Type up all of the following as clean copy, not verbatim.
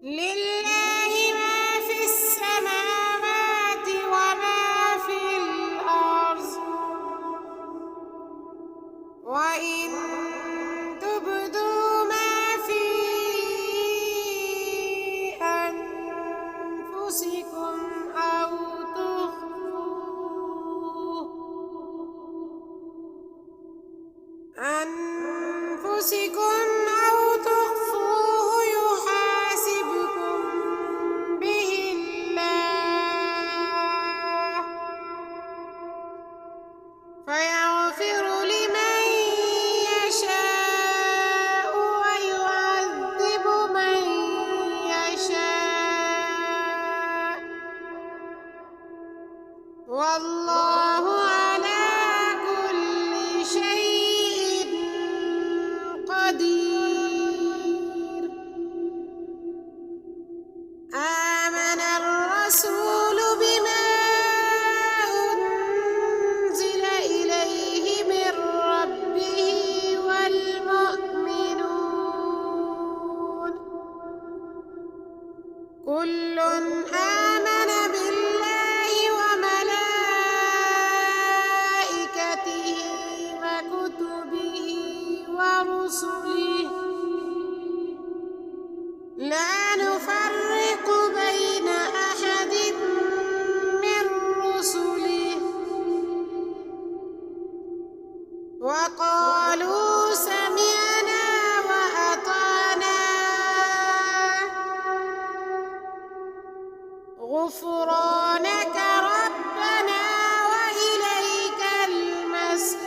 لله ما في السماوات وما في الأرض وإن تبدوا ما في أنفسكم أو تخفوه يحاسبكم به الله فيغفر لمن يشاء ويعذب من يشاء والله على كل شيء قدير. آمن الرسول بما أنزل إليه من ربه والمؤمنون كل آمن بالله وملائكته وكتبه ورسله لا نفرق بين أحد من رسله وقالوا سمعنا وأطعنا غفرانك ربنا وإليك المصير.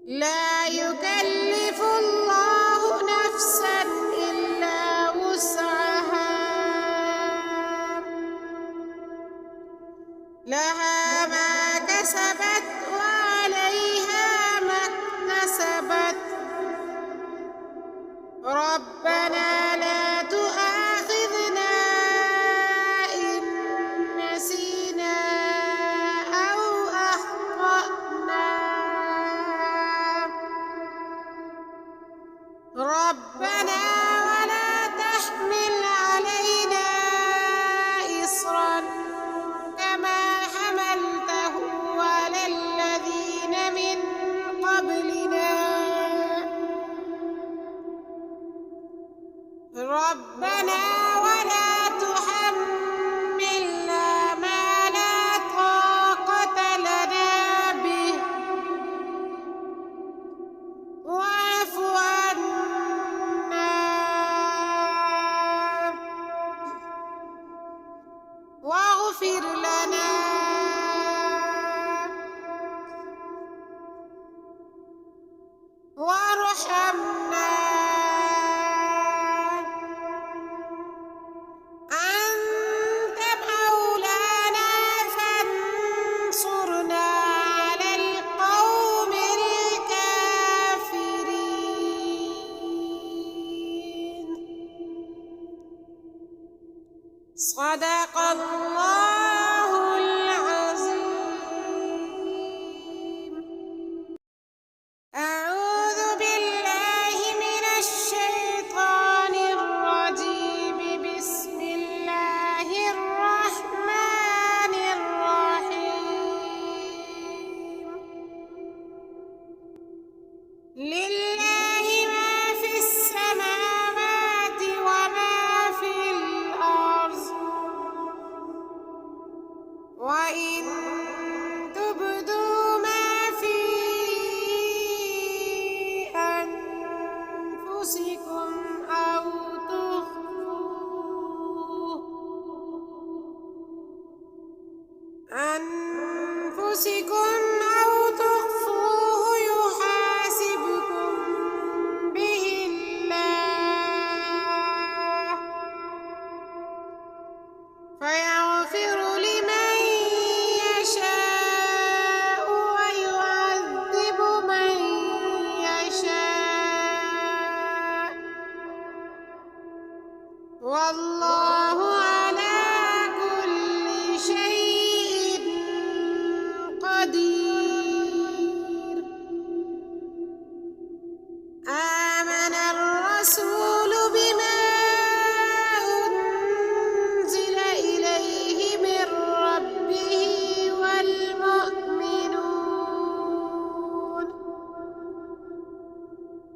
لا يكلف الله نفسا إلا وسعها لها ما كسبت وعليها ما اكتسبت ربنا لا تؤاخذنا إن نسينا أو أخطأنا ربنا ولا تحمل علينا إصرا كما حملته على الذين من قبلنا ربنا ولا تحملنا ما لا طاقة لنا به واعف عنا واغفر لنا وارحمنا أنت مولانا فانصرنا على القوم الكافرين. صدق الله العظيم. أعوذ بالله من الشيطان الرجيم. بسم الله الرحمن الرحيم. لله ما في السماوات وما في الأرض وإن تبدوا ما في أنفسكم أو تخفوه يحاسبكم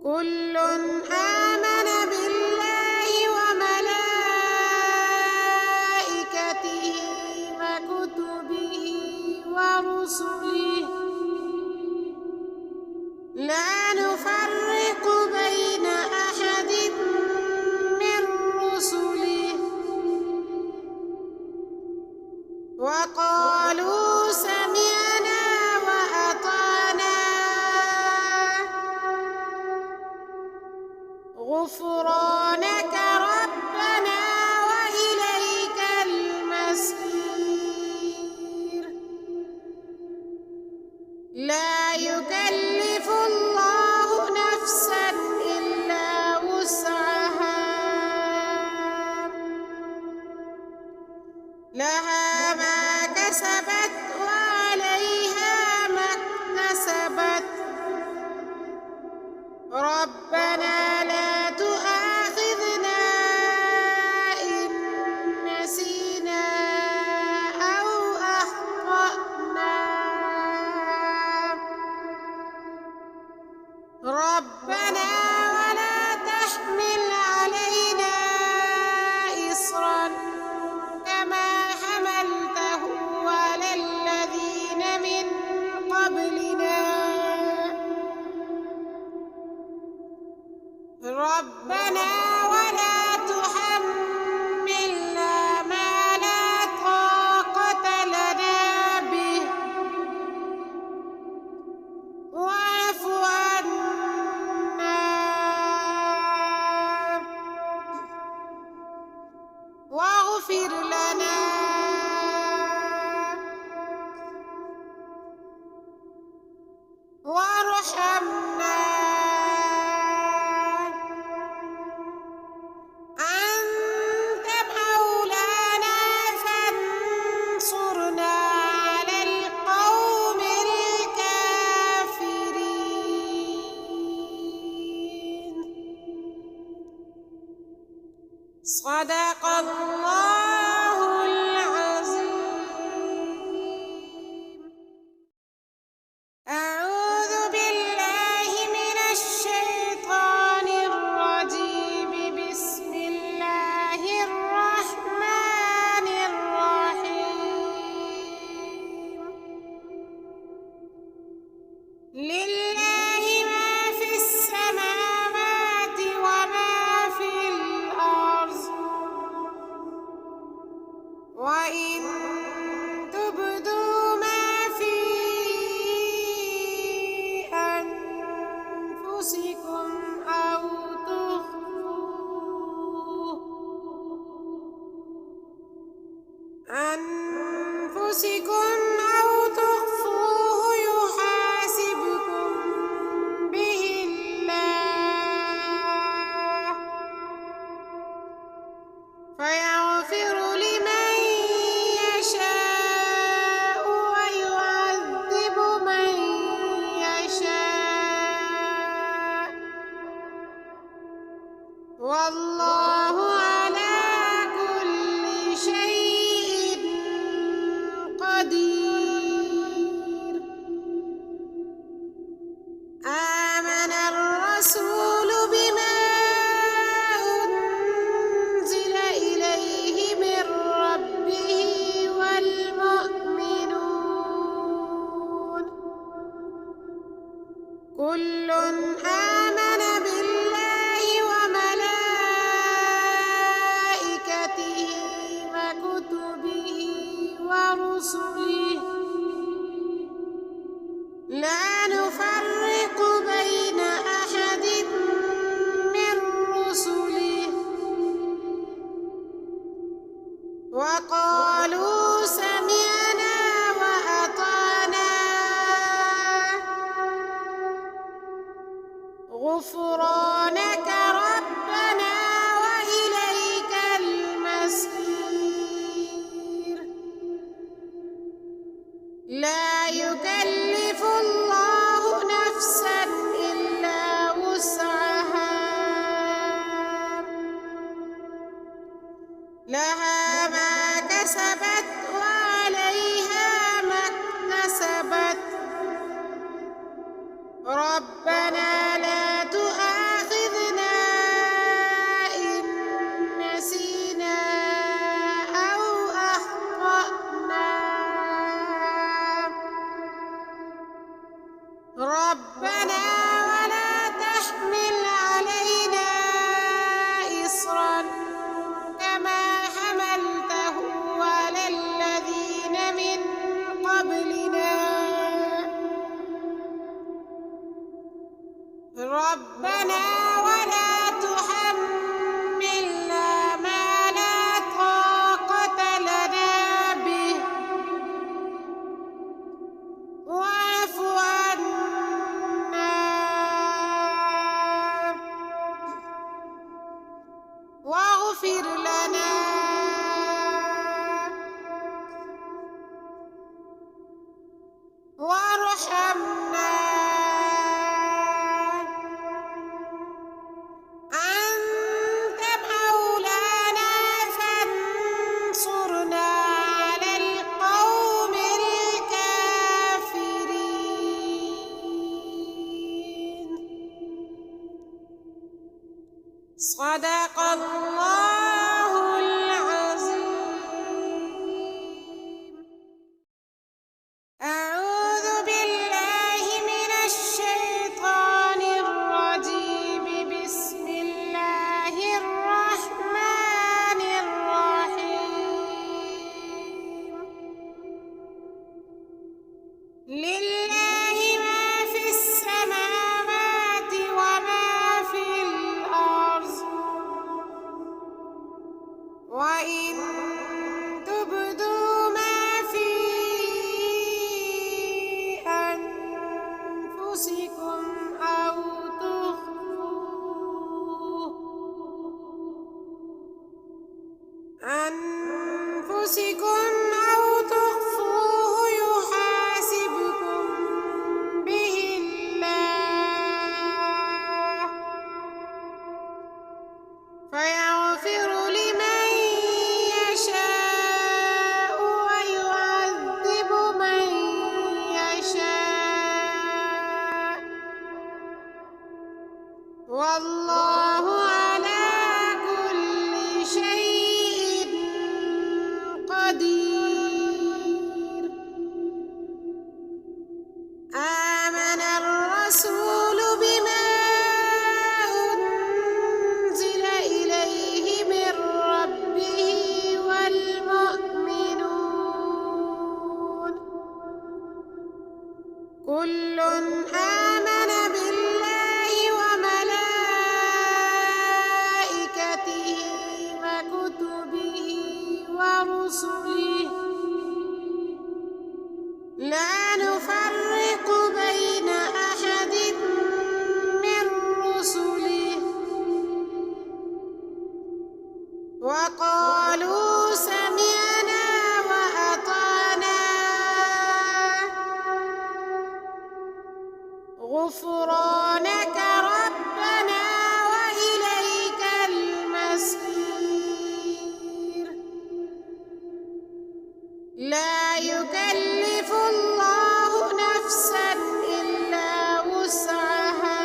كل آمن بالله وملائكته وكتبه ورسله لا نفرق بين أحد من رسله وقالوا سمعنا وأطعنا غفرانك ربنا وإليك المصير لا يكلف الله نفسا إلا وسعها لها ما كسبت وعليها ما اكتسبت ربنا لا تؤاخذنا إن نسينا أو أخطأنا ربنا ولا تحمل علينا إصرا كما حملته على الذين من قبلنا ربنا ولا تحملنا ما لا طاقة لنا به واعف عنا واغفر لنا وارحمنا أنت مولانا فانصرنا على القوم الكافرين صدق الله العظيم أعوذ بالله من الشيطان الرجيم بسم الله الرحمن الرحيم لله ما في السماوات وما في الأرض وإن تبدوا ما في أنفسكم أو تخفوه يحاسبكم به الله فيغفر لمن يشاء ويعذب من يشاء والله على كل شيء قدير آمن الرسول بما أنزل إليه من ربه والمؤمنون كل آمن بالله وملائكته وكتبه ورسله لا نفرق بين أحد من رسله وقالوا سمعنا وأطعنا غفرانك ربنا وإليك المصير لا يكلف الله نفسا إلا وسعها لها ما كسبت وعليها ما اكتسبت ربنا لا تؤاخذنا ربنا ولا تحملنا ما لا طاقة لنا به واعف عنا واغفر لنا وارحمنا أنت مولانا فانصرنا على القوم الكافرين. صدق الله العظيم. أعوذ بالله من الشيطان الرجيم. بسم الله الرحمن الرحيم. لله ما في السماوات وما في الأرض وإن تبدوا ما في أنفسكم أو تخفوه يحاسبكم به الله فيغفر لمن يشاء ويعذب من يشاء والله على كل شيء قدير. آمن الرسول بما أنزل إليه من ربه والمؤمنون كل آمن بالله وملائكته وكتبه ورسله لا نفرق بين أحد من رسله وقالوا سمعنا وأطعنا غفرانك ربنا وإليك المصير. لا يكلف الله نفسا إلا وسعها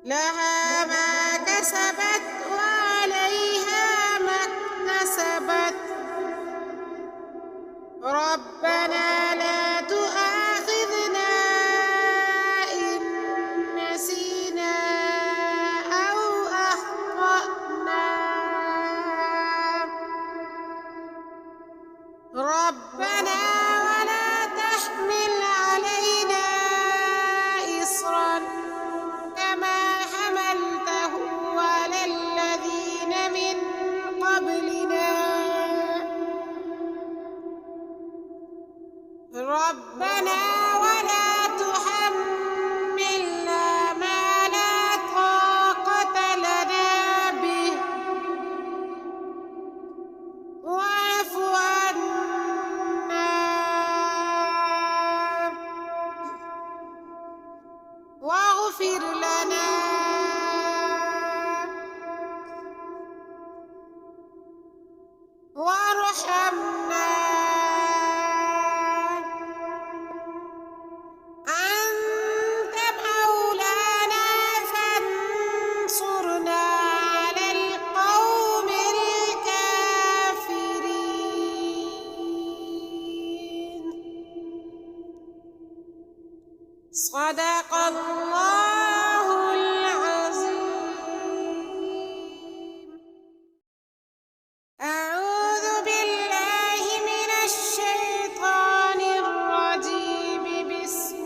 لها ما كسبت وعليها ما اكتسبت. ربنا لا تؤاخذنا إن نسينا أو أخطأنا. ربنا ولا تحمل علينا إصرا كما حملته على الذين من قبلنا. ربنا ولا تحملنا ما لا طاقة لنا به واعف عنا واغفر لنا وارحمنا أنت مولانا فانصرنا على القوم الكافرين. صدق الله العظيم. أعوذ بالله من الشيطان الرجيم. بسم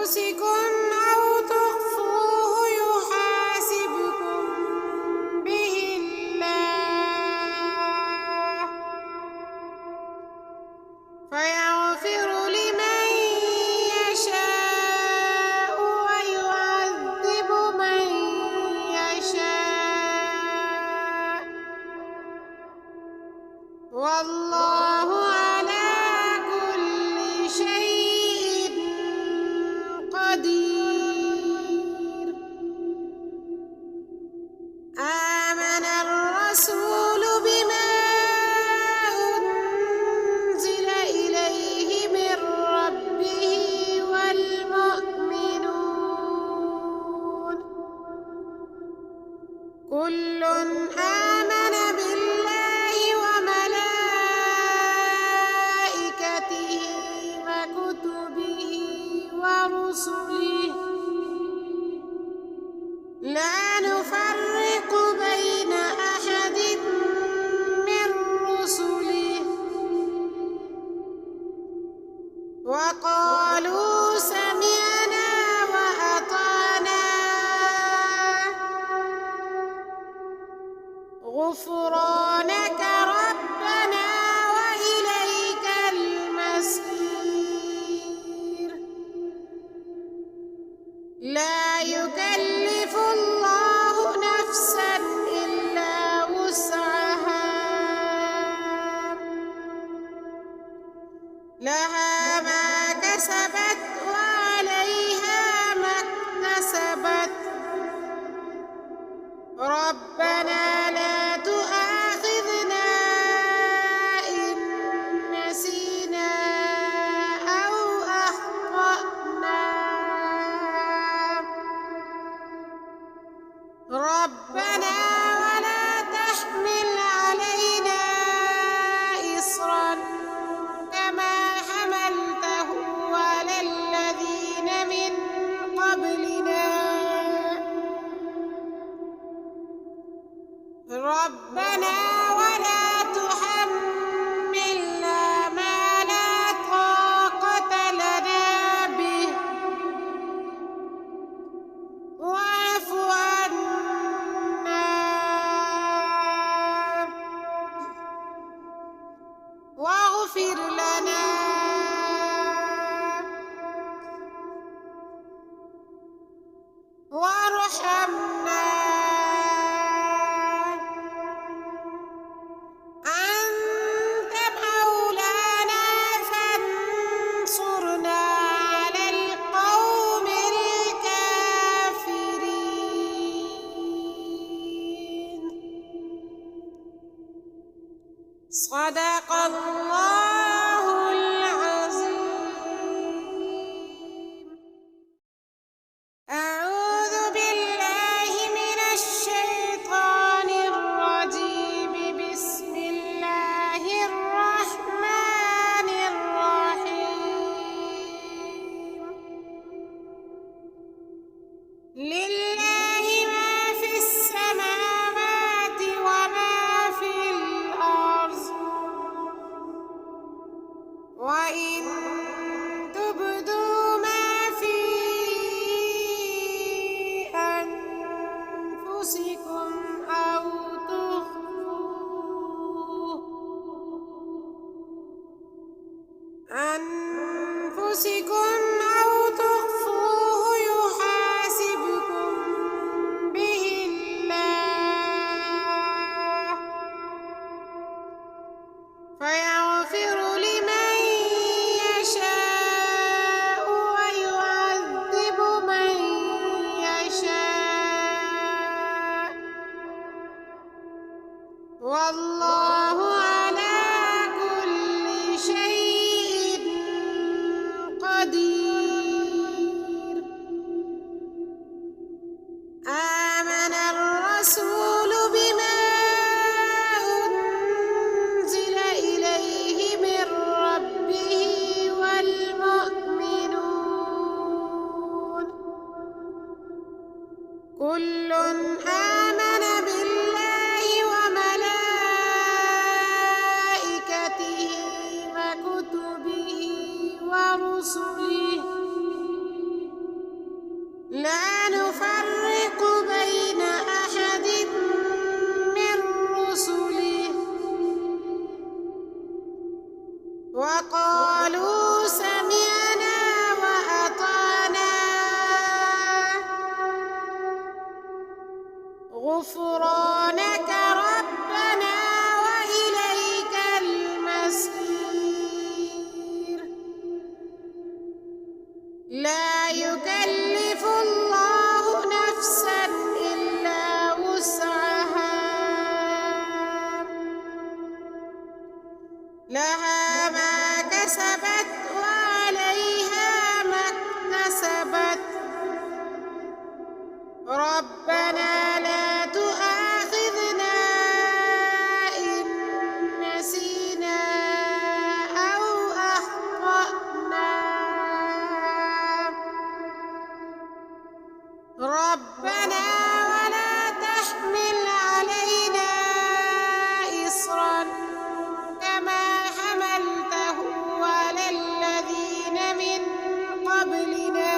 أنفسكم أو تخفوه يحاسبكم به الله فيغفر لمن يشاء ويعذب من يشاء والله على كل شيء قدير. آمن الرسول بما أنزل إليه من ربه والمؤمنون كل آمن بالله وملائكته وكتبه ورسله لا نفرق بين أحد من رسله وقالوا سمعنا وأطعنا غفرانك ربنا وإليك المصير. لا يكلف الله نفسا إلا وسعها لها ما كسبت وعليها ما اكتسبت ربنا لا تؤاخذنا إن نسينا أو أخطأنا ربنا ولا تحمل علينا إصرا كما حملته على الذين من قبلنا ربنا ولا تحملنا ما لا طاقة لنا به واعف عنا واغفر لنا وارحمنا أنت مولانا فانصرنا على القوم الكافرين. صدق الله العظيم. أعوذ بالله من الشيطان الرجيم. بسم الله الرحمن الرحيم. لله ما في السماوات وما في الأرض وإن تبدوا ما في أنفسكم أو تخفوه يحاسبكم به الله فيغفر لمن يشاء ويعذب من يشاء والله على كل شيء قدير. آمن الرسول بما أنزل إليه من وقالوا سمعنا وأطعنا غفرانك ربنا وإليك المصير. لا يكلف الله نفسا إلا وسعها، لها ما كسبت وعليها ما اكتسبت. ربنا لا تؤاخذنا إن نسينا أو أخطأنا. ربنا ولا تحمل علينا إصرا كما حملته على الذين من قبلنا.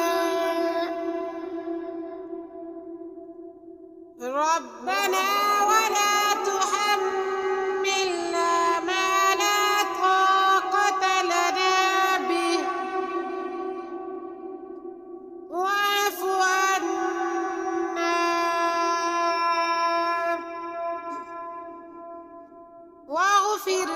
ربنا ولا تحملنا ما لا طاقة لنا به، واعف عنا واغفر